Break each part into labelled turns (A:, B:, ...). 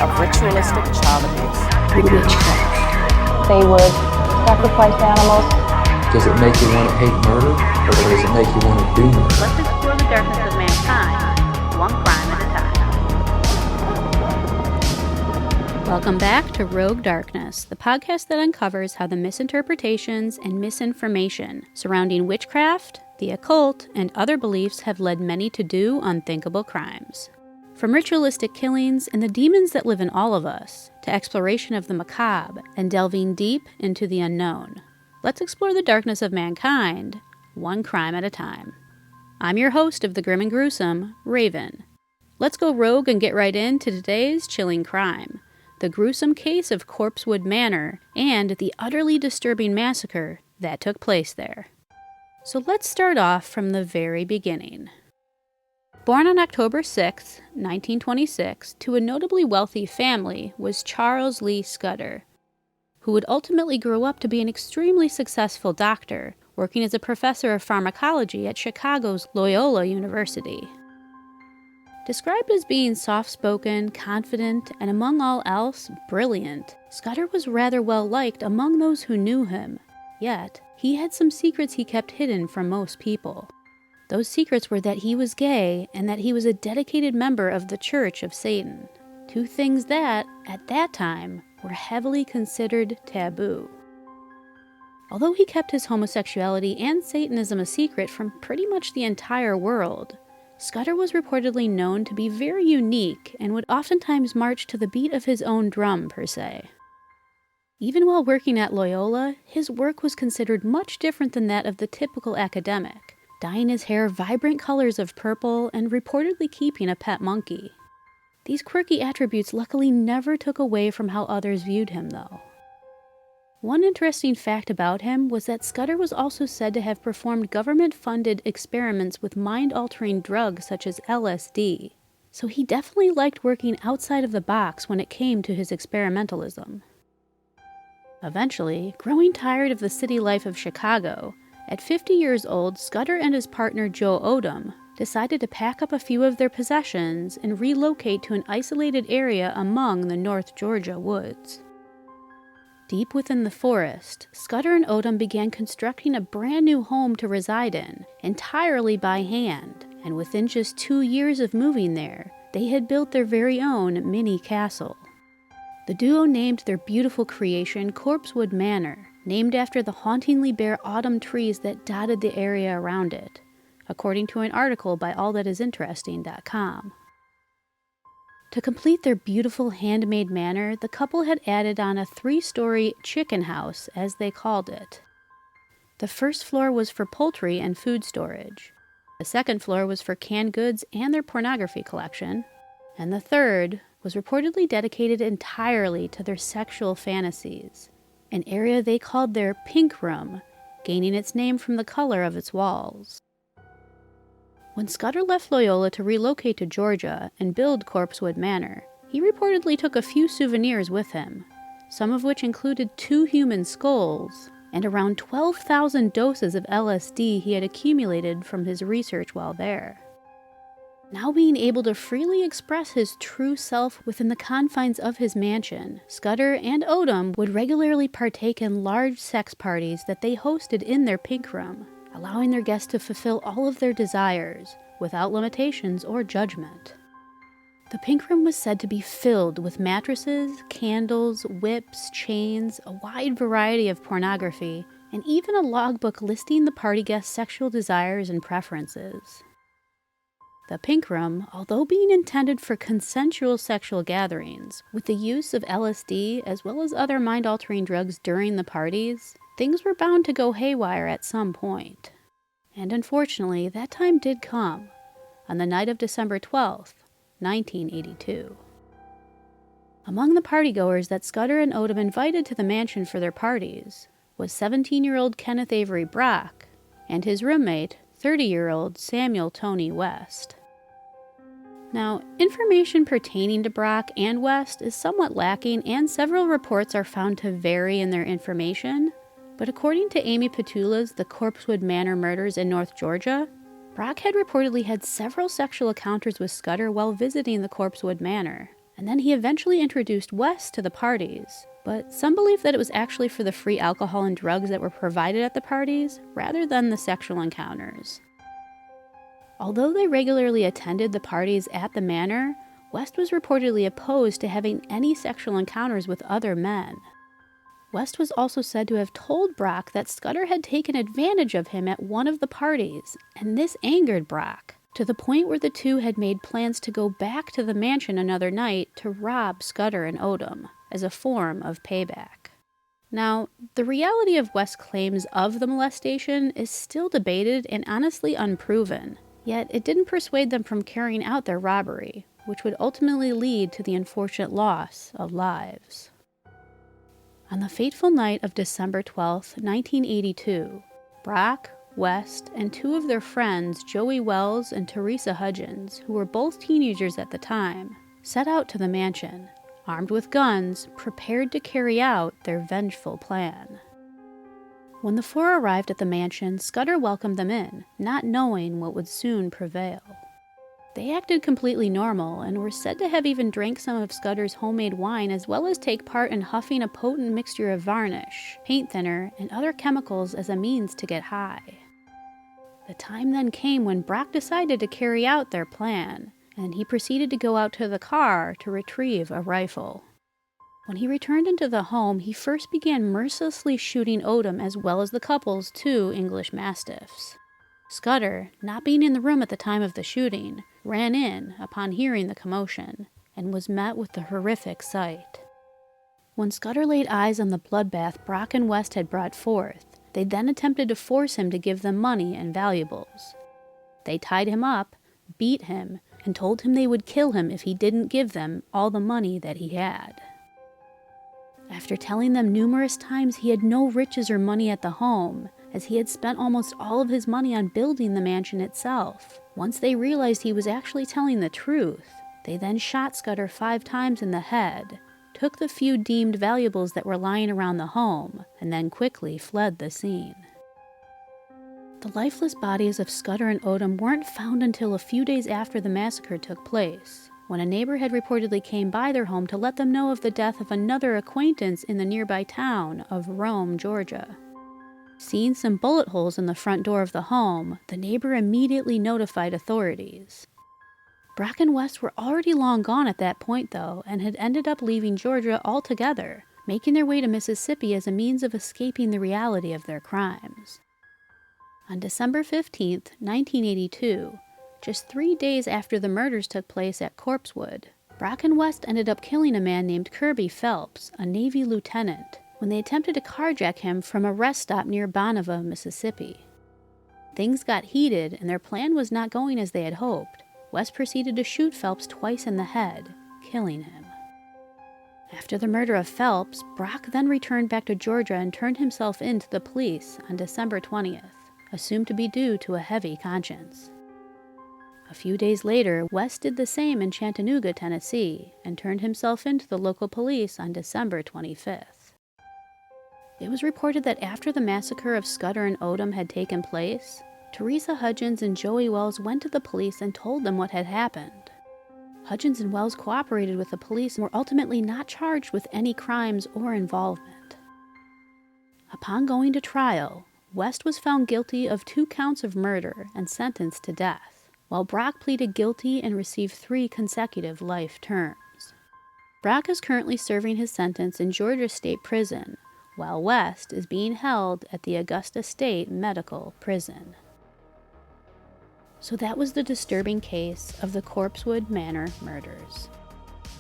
A: of ritualistic child abuse.
B: Witchcraft. They would sacrifice animals.
C: Does it make you want to hate murder, or does it make you want to do murder?
D: Let's explore the darkness of mankind, one crime at a time. Welcome back to Rogue Darkness, the podcast that uncovers how the misinterpretations and misinformation surrounding witchcraft, the occult, and other beliefs have led many to do unthinkable crimes. From ritualistic killings and the demons that live in all of us, to exploration of the macabre and delving deep into the unknown. Let's explore the darkness of mankind, one crime at a time. I'm your host of the Grim and Gruesome, Raven. Let's go rogue and get right into today's chilling crime, the gruesome case of Corpsewood Manor and the utterly disturbing massacre that took place there. So let's start off from the very beginning. Born on October 6, 1926, to a notably wealthy family was Charles Lee Scudder, who would ultimately grow up to be an extremely successful doctor, working as a professor of pharmacology at Chicago's Loyola University. Described as being soft-spoken, confident, and among all else, brilliant, Scudder was rather well-liked among those who knew him. Yet, he had some secrets he kept hidden from most people. Those secrets were that he was gay and that he was a dedicated member of the Church of Satan. Two things that, at that time, were heavily considered taboo. Although he kept his homosexuality and Satanism a secret from pretty much the entire world, Scudder was reportedly known to be very unique and would oftentimes march to the beat of his own drum, per se. Even while working at Loyola, his work was considered much different than that of the typical academic, dyeing his hair vibrant colors of purple and reportedly keeping a pet monkey. These quirky attributes luckily never took away from how others viewed him, though. One interesting fact about him was that Scudder was also said to have performed government-funded experiments with mind-altering drugs such as LSD, so he definitely liked working outside of the box when it came to his experimentalism. Eventually, growing tired of the city life of Chicago, at 50 years old, Scudder and his partner Joe Odom decided to pack up a few of their possessions and relocate to an isolated area among the North Georgia woods. Deep within the forest, Scudder and Odom began constructing a brand new home to reside in, entirely by hand, and within just 2 years of moving there, they had built their very own mini castle. The duo named their beautiful creation Corpsewood Manor, named after the hauntingly bare autumn trees that dotted the area around it, according to an article by allthatisinteresting.com. To complete their beautiful handmade manor, the couple had added on a 3-story chicken house, as they called it. The first floor was for poultry and food storage. The second floor was for canned goods and their pornography collection. And the third was reportedly dedicated entirely to their sexual fantasies, an area they called their pink room, gaining its name from the color of its walls. When Scudder left Loyola to relocate to Georgia and build Corpsewood Manor, he reportedly took a few souvenirs with him, some of which included 2 human skulls and around 12,000 doses of LSD he had accumulated from his research while there. Now being able to freely express his true self within the confines of his mansion, Scudder and Odom would regularly partake in large sex parties that they hosted in their pink room, allowing their guests to fulfill all of their desires, without limitations or judgment. The pink room was said to be filled with mattresses, candles, whips, chains, a wide variety of pornography, and even a logbook listing the party guests' sexual desires and preferences. The pink room, although being intended for consensual sexual gatherings, with the use of LSD as well as other mind-altering drugs during the parties, things were bound to go haywire at some point. And unfortunately, that time did come, on the night of December 12th, 1982. Among the partygoers that Scudder and Odom invited to the mansion for their parties was 17-year-old Kenneth Avery Brock and his roommate, 30-year-old Samuel Tony West. Now, information pertaining to Brock and West is somewhat lacking, and several reports are found to vary in their information, but according to Amy Petula's The Corpsewood Manor Murders in North Georgia, Brock had reportedly had several sexual encounters with Scudder while visiting the Corpsewood Manor, and then he eventually introduced West to the parties, but some believe that it was actually for the free alcohol and drugs that were provided at the parties, rather than the sexual encounters. Although they regularly attended the parties at the manor, West was reportedly opposed to having any sexual encounters with other men. West was also said to have told Brock that Scudder had taken advantage of him at one of the parties, and this angered Brock, to the point where the two had made plans to go back to the mansion another night to rob Scudder and Odom, as a form of payback. Now, the reality of West's claims of the molestation is still debated and honestly unproven, yet it didn't persuade them from carrying out their robbery, which would ultimately lead to the unfortunate loss of lives. On the fateful night of December 12, 1982, Brock, West, and two of their friends, Joey Wells and Teresa Hudgens, who were both teenagers at the time, set out to the mansion, armed with guns, prepared to carry out their vengeful plan. When the four arrived at the mansion, Scudder welcomed them in, not knowing what would soon prevail. They acted completely normal and were said to have even drank some of Scudder's homemade wine, as well as take part in huffing a potent mixture of varnish, paint thinner, and other chemicals as a means to get high. The time then came when Brock decided to carry out their plan, and he proceeded to go out to the car to retrieve a rifle. When he returned into the home, he first began mercilessly shooting Odom as well as the couple's two English Mastiffs. Scudder, not being in the room at the time of the shooting, ran in upon hearing the commotion, and was met with the horrific sight. When Scudder laid eyes on the bloodbath Brock and West had brought forth, they then attempted to force him to give them money and valuables. They tied him up, beat him, and told him they would kill him if he didn't give them all the money that he had. After telling them numerous times he had no riches or money at the home, as he had spent almost all of his money on building the mansion itself, once they realized he was actually telling the truth, they then shot Scudder 5 times in the head, took the few deemed valuables that were lying around the home, and then quickly fled the scene. The lifeless bodies of Scudder and Odom weren't found until a few days after the massacre took place, when a neighbor had reportedly came by their home to let them know of the death of another acquaintance in the nearby town of Rome, Georgia. Seeing some bullet holes in the front door of the home, the neighbor immediately notified authorities. Brock and West were already long gone at that point, though, and had ended up leaving Georgia altogether, making their way to Mississippi as a means of escaping the reality of their crimes. On December 15, 1982, just 3 days after the murders took place at Corpsewood, Brock and West ended up killing a man named Kirby Phelps, a Navy lieutenant, when they attempted to carjack him from a rest stop near Bonneville, Mississippi. Things got heated, and their plan was not going as they had hoped. West proceeded to shoot Phelps twice in the head, killing him. After the murder of Phelps, Brock then returned back to Georgia and turned himself in to the police on December 20th, assumed to be due to a heavy conscience. A few days later, West did the same in Chattanooga, Tennessee, and turned himself in to the local police on December 25th. It was reported that after the massacre of Scudder and Odom had taken place, Teresa Hudgens and Joey Wells went to the police and told them what had happened. Hudgens and Wells cooperated with the police and were ultimately not charged with any crimes or involvement. Upon going to trial, West was found guilty of 2 counts of murder and sentenced to death, while Brock pleaded guilty and received 3 consecutive life terms. Brock is currently serving his sentence in Georgia State Prison, while West is being held at the Augusta State Medical Prison. So that was the disturbing case of the Corpsewood Manor Murders.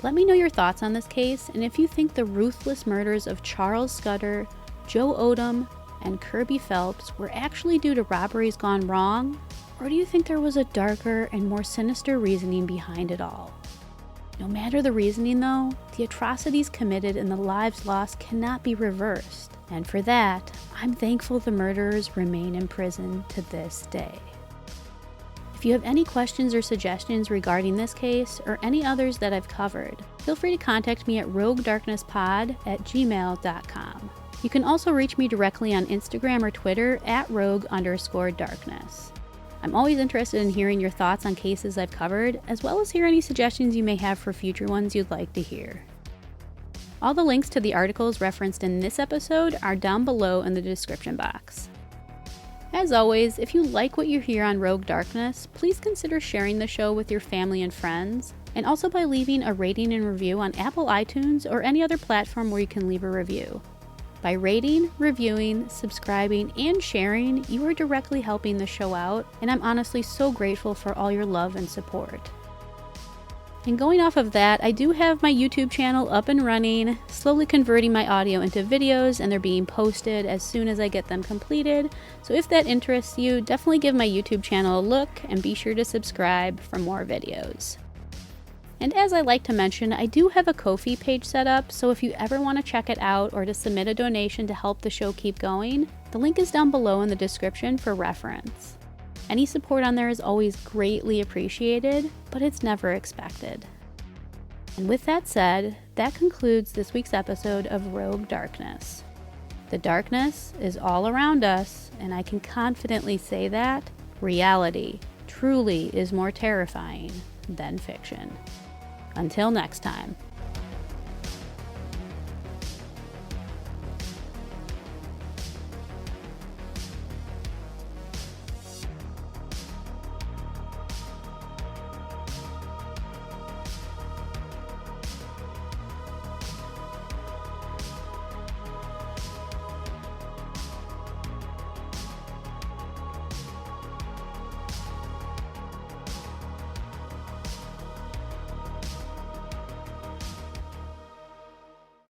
D: Let me know your thoughts on this case, and if you think the ruthless murders of Charles Scudder, Joe Odom, and Kirby Phelps were actually due to robberies gone wrong, or do you think there was a darker and more sinister reasoning behind it all? No matter the reasoning, though, the atrocities committed and the lives lost cannot be reversed, and for that, I'm thankful the murderers remain in prison to this day. If you have any questions or suggestions regarding this case, or any others that I've covered, feel free to contact me at roguedarknesspod@gmail.com. You can also reach me directly on Instagram or Twitter at rogue_darkness. I'm always interested in hearing your thoughts on cases I've covered, as well as hear any suggestions you may have for future ones you'd like to hear. All the links to the articles referenced in this episode are down below in the description box. As always, if you like what you hear on Rogue Darkness, please consider sharing the show with your family and friends, and also by leaving a rating and review on Apple iTunes or any other platform where you can leave a review. By rating, reviewing, subscribing, and sharing, you are directly helping the show out, and I'm honestly so grateful for all your love and support. And going off of that, I do have my YouTube channel up and running, slowly converting my audio into videos, and they're being posted as soon as I get them completed. So if that interests you, definitely give my YouTube channel a look and be sure to subscribe for more videos. And as I like to mention, I do have a Ko-fi page set up, so if you ever want to check it out or to submit a donation to help the show keep going, the link is down below in the description for reference. Any support on there is always greatly appreciated, but it's never expected. And with that said, that concludes this week's episode of Rogue Darkness. The darkness is all around us, and I can confidently say that reality truly is more terrifying than fiction. Until next time.